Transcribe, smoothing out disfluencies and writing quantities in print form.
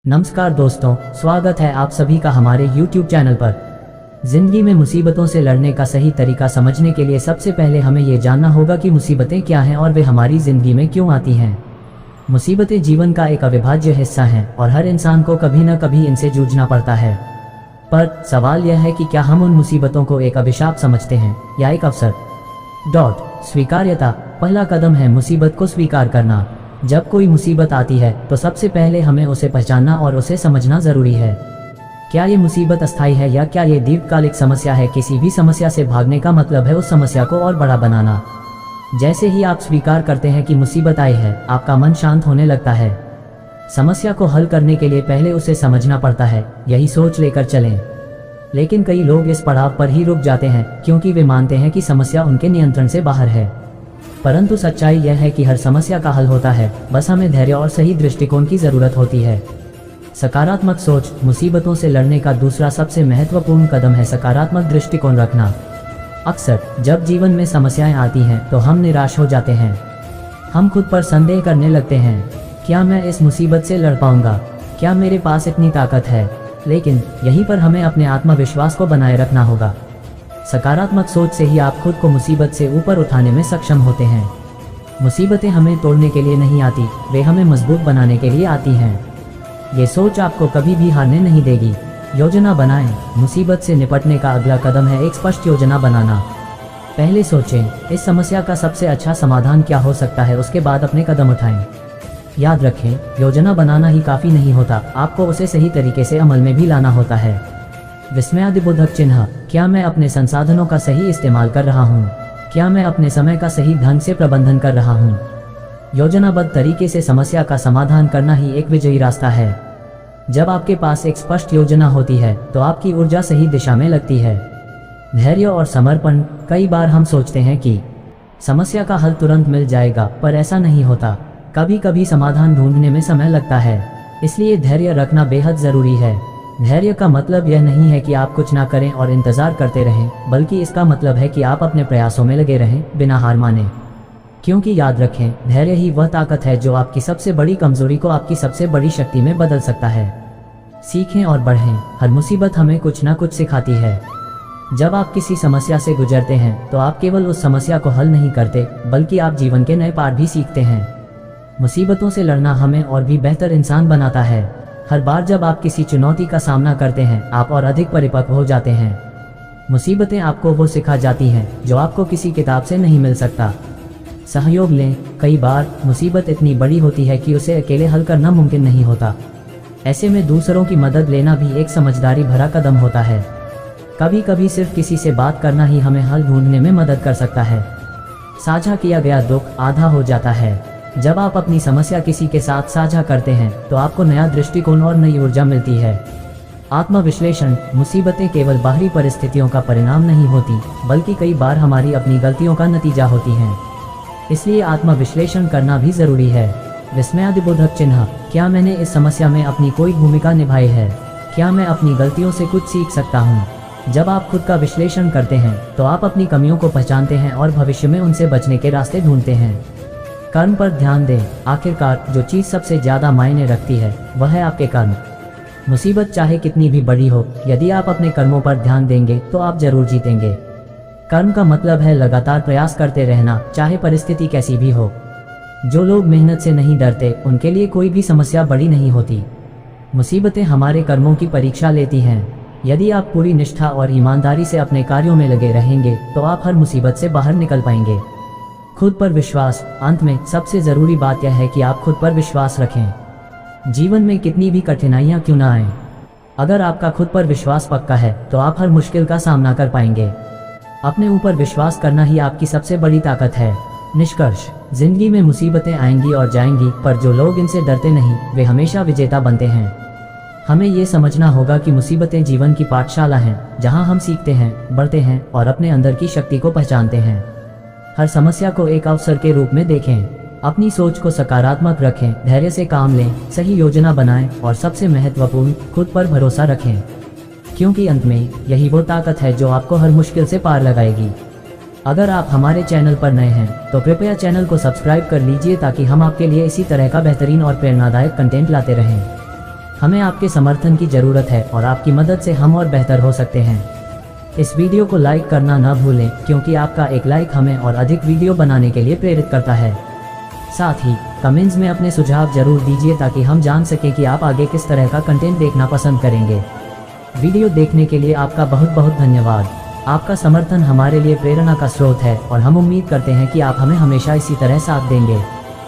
नमस्कार दोस्तों, स्वागत है आप सभी का हमारे YouTube चैनल पर। जिंदगी में मुसीबतों से लड़ने का सही तरीका समझने के लिए सबसे पहले हमें ये जानना होगा कि मुसीबतें क्या हैं और वे हमारी जिंदगी में क्यों आती हैं। मुसीबतें जीवन का एक अविभाज्य हिस्सा हैं और हर इंसान को कभी न कभी इनसे जूझना पड़ता है। पर सवाल यह है कि क्या हम उन मुसीबतों को एक अभिशाप समझते हैं या एक अवसर। स्वीकार्यता पहला कदम है मुसीबत को स्वीकार करना। जब कोई मुसीबत आती है तो सबसे पहले हमें उसे पहचानना और उसे समझना जरूरी है। क्या ये मुसीबत अस्थायी है या क्या ये दीर्घकालिक समस्या है। किसी भी समस्या से भागने का मतलब है उस समस्या को और बड़ा बनाना। जैसे ही आप स्वीकार करते हैं कि मुसीबत आई है, आपका मन शांत होने लगता है। समस्या को हल करने के लिए पहले उसे समझना पड़ता है, यही सोच लेकर चलें। लेकिन कई लोग इस पड़ाव पर ही रुक जाते हैं क्योंकि वे मानते हैं कि समस्या उनके नियंत्रण से बाहर है। परंतु सच्चाई यह है कि हर समस्या का हल होता है, बस हमें धैर्य और सही दृष्टिकोण की जरूरत होती है। सकारात्मक सोच मुसीबतों से लड़ने का दूसरा सबसे महत्वपूर्ण कदम है सकारात्मक दृष्टिकोण रखना। अक्सर जब जीवन में समस्याएं आती हैं तो हम निराश हो जाते हैं। हम खुद पर संदेह करने लगते हैं, क्या मैं इस मुसीबत से लड़ पाऊंगा, क्या मेरे पास इतनी ताकत है। लेकिन यहीं पर हमें अपने आत्मविश्वास को बनाए रखना होगा। सकारात्मक सोच से ही आप खुद को मुसीबत से ऊपर उठाने में सक्षम होते हैं। मुसीबतें हमें तोड़ने के लिए नहीं आती, वे हमें मजबूत बनाने के लिए आती हैं। ये सोच आपको कभी भी हारने नहीं देगी। योजना बनाएं। मुसीबत से निपटने का अगला कदम है एक स्पष्ट योजना बनाना। पहले सोचें, इस समस्या का सबसे अच्छा समाधान क्या हो सकता है, उसके बाद अपने कदम उठाएं। याद रखें, योजना बनाना ही काफ़ी नहीं होता, आपको उसे सही तरीके से अमल में भी लाना होता है। विस्मयादिबोधक चिन्ह, क्या मैं अपने संसाधनों का सही इस्तेमाल कर रहा हूँ, क्या मैं अपने समय का सही ढंग से प्रबंधन कर रहा हूँ। योजनाबद्ध तरीके से समस्या का समाधान करना ही एक विजयी रास्ता है। जब आपके पास एक स्पष्ट योजना होती है तो आपकी ऊर्जा सही दिशा में लगती है। धैर्य और समर्पण, कई बार हम सोचते हैं कि समस्या का हल तुरंत मिल जाएगा, पर ऐसा नहीं होता। कभी कभी समाधान ढूंढने में समय लगता है, इसलिए धैर्य रखना बेहद ज़रूरी है। धैर्य का मतलब यह नहीं है कि आप कुछ ना करें और इंतजार करते रहें, बल्कि इसका मतलब है कि आप अपने प्रयासों में लगे रहें बिना हार माने। क्योंकि याद रखें, धैर्य ही वह ताकत है जो आपकी सबसे बड़ी कमजोरी को आपकी सबसे बड़ी शक्ति में बदल सकता है। सीखें और बढ़ें। हर मुसीबत हमें कुछ ना कुछ सिखाती है। जब आप किसी समस्या से गुजरते हैं तो आप केवल उस समस्या को हल नहीं करते, बल्कि आप जीवन के नए पाठ भी सीखते हैं। मुसीबतों से लड़ना हमें और भी बेहतर इंसान बनाता है। हर बार जब आप किसी चुनौती का सामना करते हैं, आप और अधिक परिपक्व हो जाते हैं। मुसीबतें आपको वो सिखा जाती हैं जो आपको किसी किताब से नहीं मिल सकता। सहयोग लें। कई बार मुसीबत इतनी बड़ी होती है कि उसे अकेले हल करना मुमकिन नहीं होता। ऐसे में दूसरों की मदद लेना भी एक समझदारी भरा कदम होता है। कभी कभी सिर्फ किसी से बात करना ही हमें हल ढूंढने में मदद कर सकता है। साझा किया गया दुख आधा हो जाता है। जब आप अपनी समस्या किसी के साथ साझा करते हैं तो आपको नया दृष्टिकोण और नई ऊर्जा मिलती है। आत्मविश्लेषण, मुसीबतें केवल बाहरी परिस्थितियों का परिणाम नहीं होती, बल्कि कई बार हमारी अपनी गलतियों का नतीजा होती हैं। इसलिए आत्मविश्लेषण करना भी जरूरी है। विस्मयादिबोधक चिन्ह, क्या मैंने इस समस्या में अपनी कोई भूमिका निभाई है, क्या मैं अपनी गलतियों से कुछ सीख सकता हूँ। जब आप खुद का विश्लेषण करते हैं तो आप अपनी कमियों को पहचानते हैं और भविष्य में उनसे बचने के रास्ते ढूंढते हैं। कर्म पर ध्यान दें। आखिरकार जो चीज़ सबसे ज़्यादा मायने रखती है वह है आपके कर्म। मुसीबत चाहे कितनी भी बड़ी हो, यदि आप अपने कर्मों पर ध्यान देंगे तो आप जरूर जीतेंगे। कर्म का मतलब है लगातार प्रयास करते रहना, चाहे परिस्थिति कैसी भी हो। जो लोग मेहनत से नहीं डरते, उनके लिए कोई भी समस्या बड़ी नहीं होती। मुसीबतें हमारे कर्मों की परीक्षा लेती हैं। यदि आप पूरी निष्ठा और ईमानदारी से अपने कार्यों में लगे रहेंगे तो आप हर मुसीबत से बाहर निकल पाएंगे। खुद पर विश्वास, अंत में सबसे ज़रूरी बात यह है कि आप खुद पर विश्वास रखें। जीवन में कितनी भी कठिनाइयाँ क्यों ना आएं, अगर आपका खुद पर विश्वास पक्का है तो आप हर मुश्किल का सामना कर पाएंगे। अपने ऊपर विश्वास करना ही आपकी सबसे बड़ी ताकत है। निष्कर्ष, जिंदगी में मुसीबतें आएंगी और जाएंगी, पर जो लोग इनसे डरते नहीं वे हमेशा विजेता बनते हैं। हमें ये समझना होगा कि मुसीबतें जीवन की पाठशाला हैं, जहाँ हम सीखते हैं, बढ़ते हैं और अपने अंदर की शक्ति को पहचानते हैं। हर समस्या को एक अवसर के रूप में देखें। अपनी सोच को सकारात्मक रखें, धैर्य से काम लें, सही योजना बनाएं और सबसे महत्वपूर्ण, खुद पर भरोसा रखें। क्योंकि अंत में यही वो ताकत है जो आपको हर मुश्किल से पार लगाएगी। अगर आप हमारे चैनल पर नए हैं तो कृपया चैनल को सब्सक्राइब कर लीजिए ताकि हम आपके लिए इसी तरह का बेहतरीन और प्रेरणादायक कंटेंट लाते रहें। हमें आपके समर्थन की ज़रूरत है और आपकी मदद से हम और बेहतर हो सकते हैं। इस वीडियो को लाइक करना ना भूलें, क्योंकि आपका एक लाइक हमें और अधिक वीडियो बनाने के लिए प्रेरित करता है। साथ ही कमेंट्स में अपने सुझाव जरूर दीजिए ताकि हम जान सकें कि आप आगे किस तरह का कंटेंट देखना पसंद करेंगे। वीडियो देखने के लिए आपका बहुत बहुत धन्यवाद। आपका समर्थन हमारे लिए प्रेरणा का स्रोत है और हम उम्मीद करते हैं कि आप हमें हमेशा इसी तरह साथ देंगे।